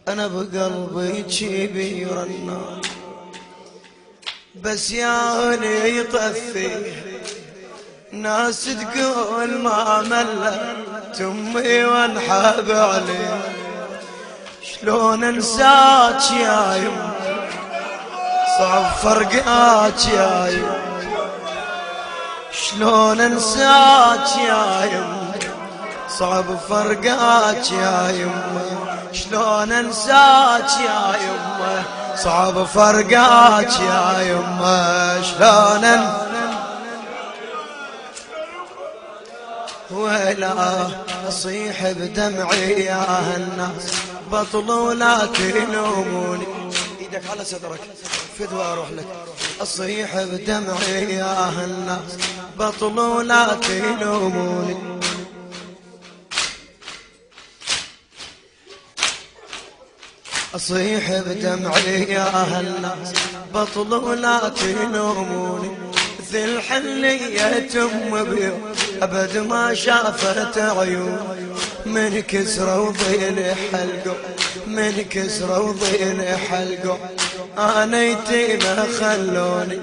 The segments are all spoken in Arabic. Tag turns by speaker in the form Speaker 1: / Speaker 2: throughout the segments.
Speaker 1: أنا بقلبي كبير النار، بس يا هني يطفي ناس تقول ما ملت أمي وانحب عليه. شلون انساك يا يم، صعب فرقاك يا يم. شلون انساك يا يم، صعب فرقاك يا يمه. شلون انساك يا يمه، صعب فرقاك يا يمه. شلون ولا اصيح بدمعي يا الناس، بطلوا لا تلوموني. ايدك على صدرك فدوى اروح لك. اصيح بدمعي يا الناس، بطلوا لا تلوموني. اصيح بدمعي يا الناس، بطلوا لا تلوموني. ذي الحلية ام بيوم ابد ما شافت عيون، من كسروا ضيل حلقوا، من كسروا ضيل حلقوا. انا يتيمة خلوني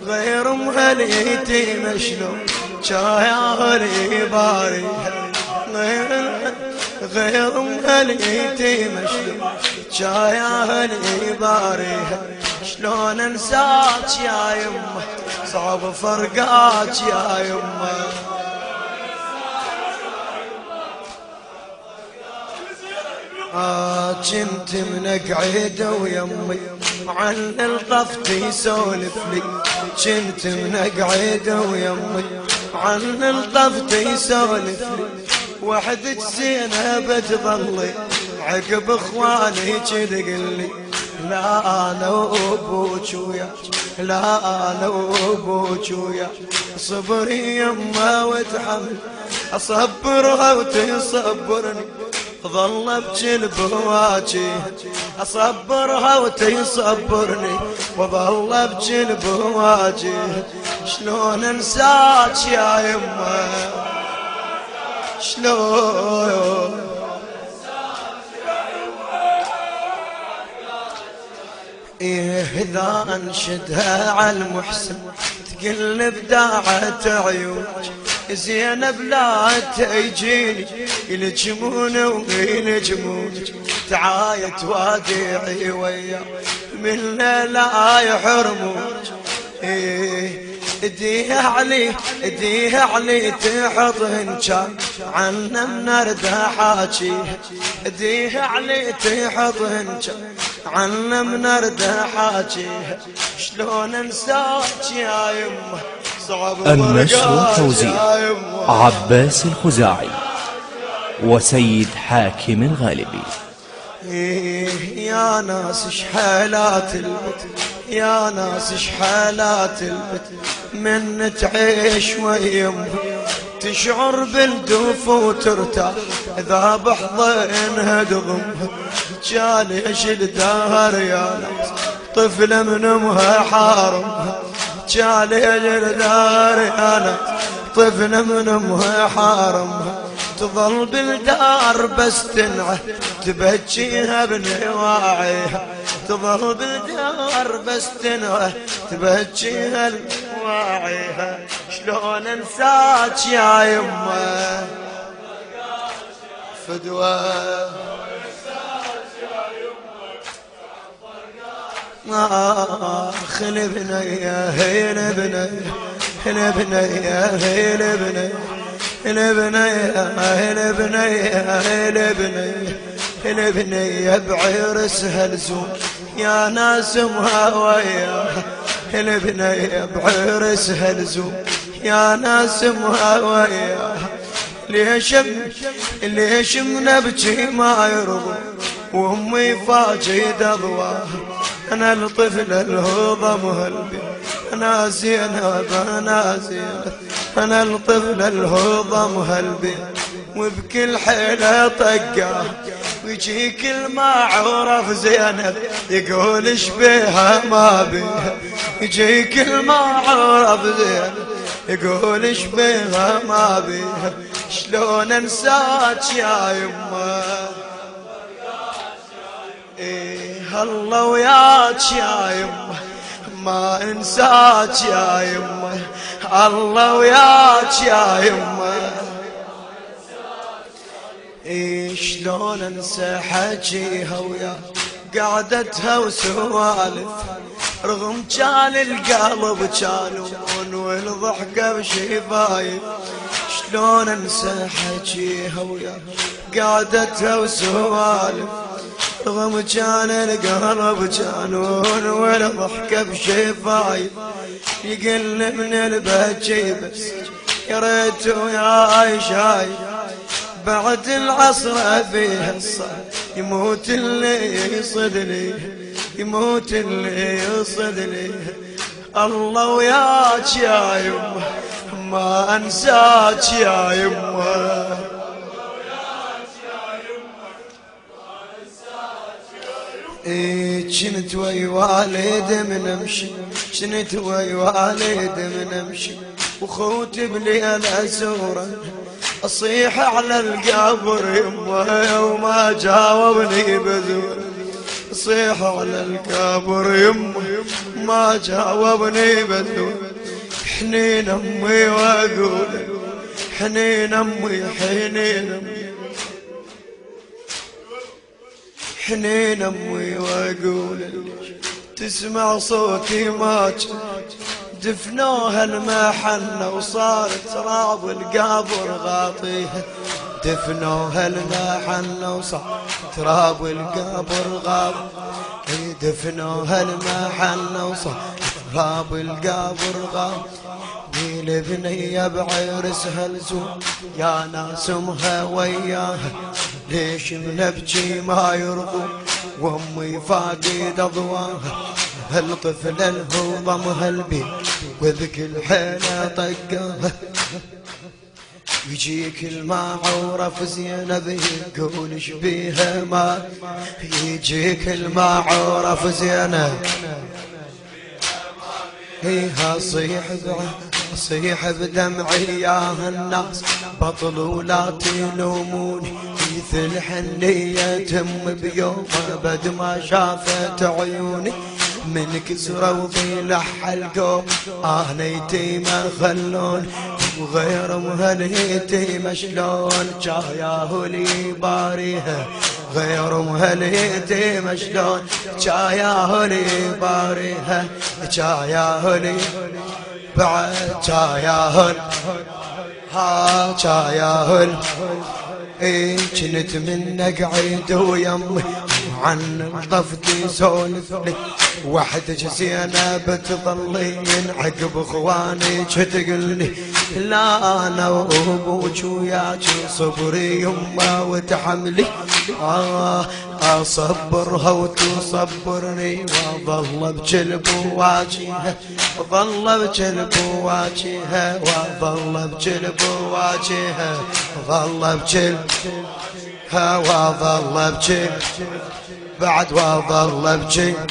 Speaker 1: غير امها اليتيمة، شلون شايالي باري غير امها اليتيمة، شلون شايالي باريها. شلون انساك يا يمه، صعب فرقاك يا يمه. كنت منقعد ويمي عن الطفت يسولف لي، كنت منقعد ويمي عن الطفت يسولف لي. وحدك زينب تظلي عقب اخواني تقلي، لا انا وابوك وياك، لا انا وابوك وياك. صبري يما وتحمل، اصبرها وتصبرني، ظل ابكي بواجي. اصبرها وتصبرني، وظل ابكي بواجي. شلون انساك يا يما، شلون إذا أنشدها على المحسن تقلب داعة عيونك. زينب لا تجيني يلجمون ويلجمونك، تعايت وادعي ويا من لا يحرمونك. اديها علي اديها علي تحضن كان عنا منرد حاجي. اديها علي تحضن كان عنا منرد حاجي. شلون انساك يا يمه، صعب
Speaker 2: النشر والتوزيع عباس الخزاعي وسيد حاكم الغالبي.
Speaker 1: يا ناس شحالات البت، يا ناس شحالات البت، من تعيش ويمه تشعر بالدوف وترتاح، اذا بحضنها تغمها. جاليش الدهر يا ناس طفلة من امها حارمها، جاليش الدهر يا ناس طفلة من امها حارمها. تظل بالدار بس تنعه تبجيها بنواعيها، تظل بالدار بس تنعه تبجيها بنواعيها. شلون انساك يا يمه فدوى، خلبنيا هي لبنيا لبنيا هي لبنيا لبنيا لبنيا لبنيا لبنيا بعرسها لزوم يا ناس مهاوية. لبنيا بعرسها لزوم يا ناس مهاوية. ليش منبجي ما يرضى وامي فاجد اضواها. انا الطفل الهضم هلبي، انا زينب انا زينب، انا الطفل الهضم هلبي. وبكل حيلة طقاه ويجي كل ما عرف زينب يقول ايش بيها ما بيها. يجي كل ما عرف زينب يقول ايش بيها ما بيها. شلون انساك يا يمه، إيه الله وياك يا يمه ما انساك يا يمه، الله وياك يا يمه. إيه شلون انسى حكيها ويا قعدتها وسوالف، رغم كان القلب كانون والضحكة بشفايف. شلون انسى حكيها ويا قعدتها وسوالف، رغم كان القلب كانون والضحكة بشفايف. يقل من البكي بس يا ريت وياي شايف، بعد العصر فيها الصار يموت اللي يصدني، يموت اللي يصدني. الله وياك يا يمه ما انساك يا يمه. كنت ويا والد من امشي، كنت ويا والد من امشي، وخوتي بليل اسوره اصيح على القبر يمه وما جاوبني بذور. اصيح على القبر يمه ما جاوبني بذور. حنين امي واقول حنين امي حنين امي حنين امي واقول تسمع صوتي ماج. دفنوها المحنة وصار تراب القبر غاطيها، دفنوها المحنة وصار تراب القبر غاطيها. دفنوها المحنة وصار تراب القبر غاطيها. البنية بعرسها لزوم يا ناس امها وياها، ليش بنبكي ما يرضوا وامي فاقد اضواها. هالطفل الهو ضمها البيت وذك الحيلة طقاها. يجيك المعورف زينب يقول شبيها ما، يجيك المعورف زينب هيها صيح صيح بدمعي يا الناس بطلوا لا تلوموني. مثل حنية تم بيوم بد ما شافت عيوني، من كسرة وضيلح القوم انا يتيمة خلون، وغير مهليتيمة شلون جاياه لي باريها. غير مهليتيمة شلون جاياه لي باريها. جاياه لي بعد جاياه ها جاياه. إيه كنت منك عيد ويمي عن طفتي سولف لي وحدك زينب تظلين عقب اخواني تقلني. لا انا وابوك وياك صبري يما وتحملي، اصبرها وتصبرني واظل بجلب واجهها، وظل بجلب واجهها، وظل بجلب واجهها، وظل بجلب وظل بجلب بعد وظل بجلب.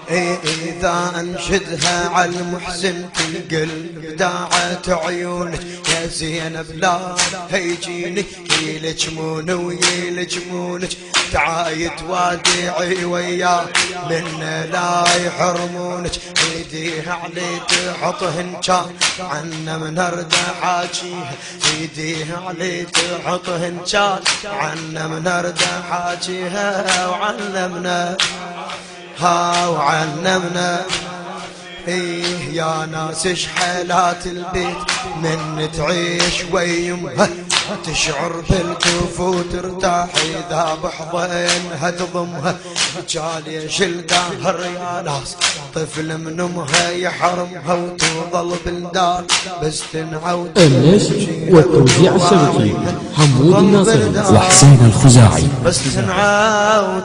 Speaker 1: إذا أنشدها على المحسن في قلب داعت عيونك يا زينب لا هيجيني يلجمون ويلجمونك. تعايد وادعي وياه من لا يحرمونك. ايديها علي تحطهن كان عنا من ارد حاجيها. ايديها علي تحطهن كان عنا من ارد حاجيها. وعلمنا وعلمنا ايه يا ناس شحالات البيت من تعيش ويمها تشعر بالكفو ترتاح اذا بحضنها تضمها. جالي شل دهر يا ناس طفل من امها يحرمها وتظل بالدار بس تنعود.
Speaker 3: النشر والتوزيع الشبكي حمود الناصري
Speaker 2: وحسين الخزاعي.
Speaker 1: بس تنعود